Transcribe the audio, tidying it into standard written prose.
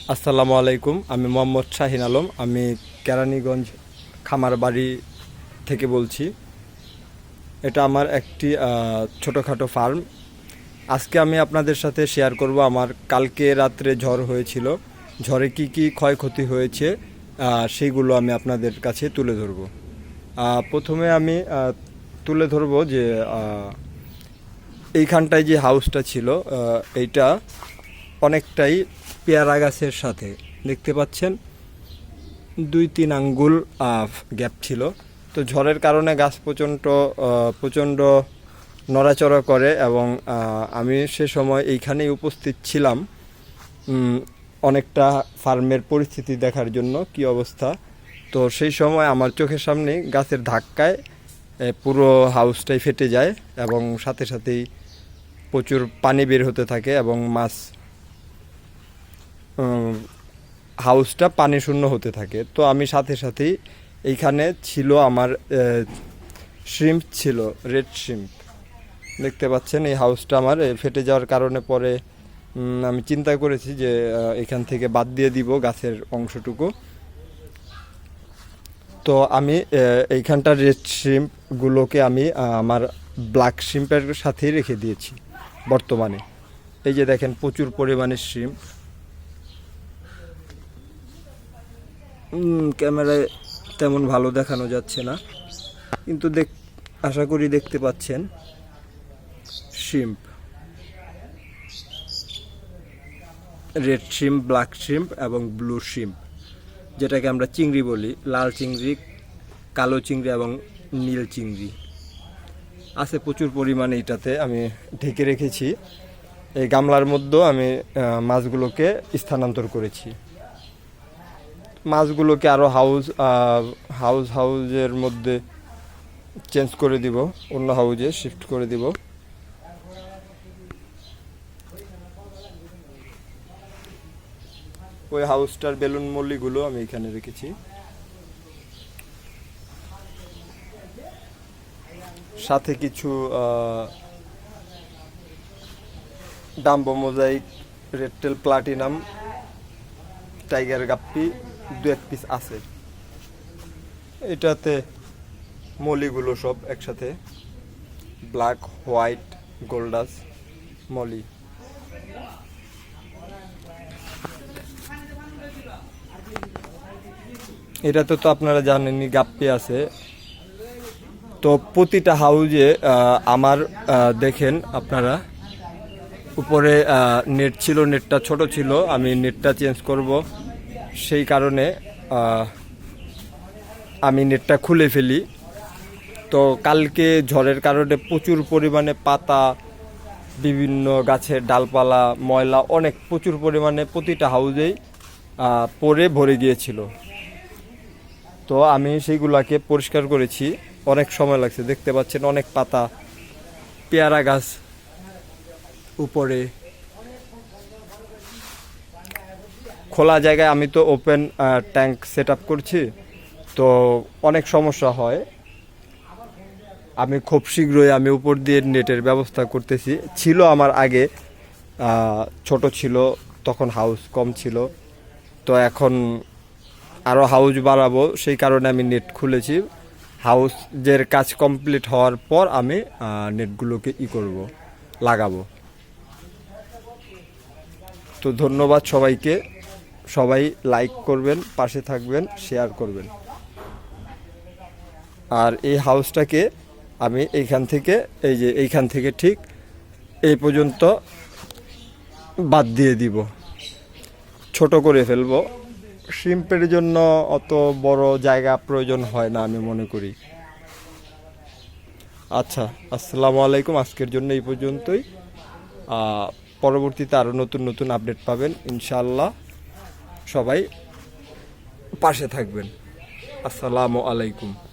আসসালামু আলাইকুম। আমি মোহাম্মদ শাহিন আলম। আমি কেরানীগঞ্জ খামারবাড়ি থেকে বলছি। এটা আমার একটি ছোটোখাটো ফার্ম। আজকে আমি আপনাদের সাথে শেয়ার করব আমার কালকে রাত্রে ঝড় হয়েছিল, ঝড়ে কি কি ক্ষয়ক্ষতি হয়েছে সেইগুলো আমি আপনাদের কাছে তুলে ধরব। প্রথমে আমি তুলে ধরব যে এইখানটায় যে হাউসটা ছিল এইটা অনেকটাই পেয়ারা গাছের সাথে, দেখতে পাচ্ছেন 2-3 আঙ্গুল গ্যাপ ছিল। তো ঝড়ের কারণে গাছ প্রচণ্ড নড়াচড়া করে এবং আমি সে সময় এইখানেই উপস্থিত ছিলাম অনেকটা ফার্মের পরিস্থিতি দেখার জন্য কি অবস্থা। তো সেই সময় আমার চোখের সামনে গাছের ধাক্কায় পুরো হাউসটাই ফেটে যায় এবং সাথে সাথেই প্রচুর পানি বের হতে থাকে এবং হাউসটা পানি শূন্য হতে থাকে। তো আমি সাথে সাথেই এইখানে ছিল আমার শ্রিম্প ছিল, রেড শ্রিম্প, দেখতে পাচ্ছেন। এই হাউসটা আমার ফেটে যাওয়ার কারণে পরে আমি চিন্তা করেছি যে এখান থেকে বাদ দিয়ে দিব গাছের অংশটুকু। তো আমি এইখানটার রেড শ্রিম্পগুলোকে আমি আমার ব্ল্যাক শ্রিম্পের সাথেই রেখে দিয়েছি বর্তমানে। এই যে দেখেন প্রচুর পরিমাণে শ্রিম্প। ক্যামেরায় তেমন ভালো দেখানো যাচ্ছে না, কিন্তু আশা করি দেখতে পাচ্ছেন shrimp, red shrimp, black shrimp এবং ব্লু শ্রিম্প, যেটাকে আমরা চিংড়ি বলি। লাল চিংড়ি, কালো চিংড়ি এবং নীল চিংড়ি আছে প্রচুর পরিমাণে। এটাতে আমি ঢেকে রেখেছি। এই গামলার মধ্যেও আমি মাছগুলোকে স্থানান্তর করেছি। মাছগুলোকে আরও হাউজের মধ্যে চেঞ্জ করে দিব, অন্য হাউজে শিফট করে দিব। ওই হাউসটার বেলুন মল্লিগুলো আমি এখানে রেখেছি। সাথে কিছু dumbo mosaic, redtail platinum, tiger guppy 2-1 piece আছে। এটাতে মলিগুলো সব একসাথে, ব্ল্যাক, হোয়াইট, গোল্ডাস মলি। এটাতে তো আপনারা জানেনই গাপ্পি আছে। তো প্রতিটা হাউজে আমার দেখেন আপনারা, উপরে নেট ছিল, নেটটা ছোট ছিল, আমি নেটটা চেঞ্জ করব, সেই কারণে আমি নেটটা খুলে ফেলি। তো কালকে ঝড়ের কারণে প্রচুর পরিমাণে পাতা, বিভিন্ন গাছের ডালপালা, ময়লা অনেক প্রচুর পরিমাণে প্রতিটা হাউজেই পরে ভরে গিয়েছিল। তো আমি সেইগুলাকে পরিষ্কার করেছি, অনেক সময় লাগছে। দেখতে পাচ্ছেন অনেক পাতা, পেয়ারা গাছ উপরে, খোলা জায়গায়। আমি তো ওপেন ট্যাঙ্ক সেট আপ করছি, তো অনেক সমস্যা হয়। আমি খুব শীঘ্রই আমি উপর দিয়ে নেটের ব্যবস্থা করতেছি। ছিল আমার আগে, ছোট ছিল তখন, হাউস কম ছিল। তো এখন আরও হাউস বাড়াবো, সেই কারণে আমি নেট খুলেছি। হাউসের কাজ কমপ্লিট হওয়ার পর আমি নেটগুলোকে লাগাবো। তো ধন্যবাদ সবাইকে। সবাই লাইক করবেন, পাশে থাকবেন, শেয়ার করবেন। আর এই হাউসটাকে আমি এইখান থেকে ঠিক এই পর্যন্ত বাদ দিয়ে দিব, ছোট করে ফেলবো। শ্রিম্পের জন্য অত বড় জায়গা প্রয়োজন হয় না আমি মনে করি। আচ্ছা, আসসালামু আলাইকুম। আজকের জন্য এই পর্যন্তই। পরবর্তীতে আরও নতুন নতুন আপডেট পাবেন ইনশাআল্লাহ। সবাই পাশে থাকবেন। আসসালামু আলাইকুম।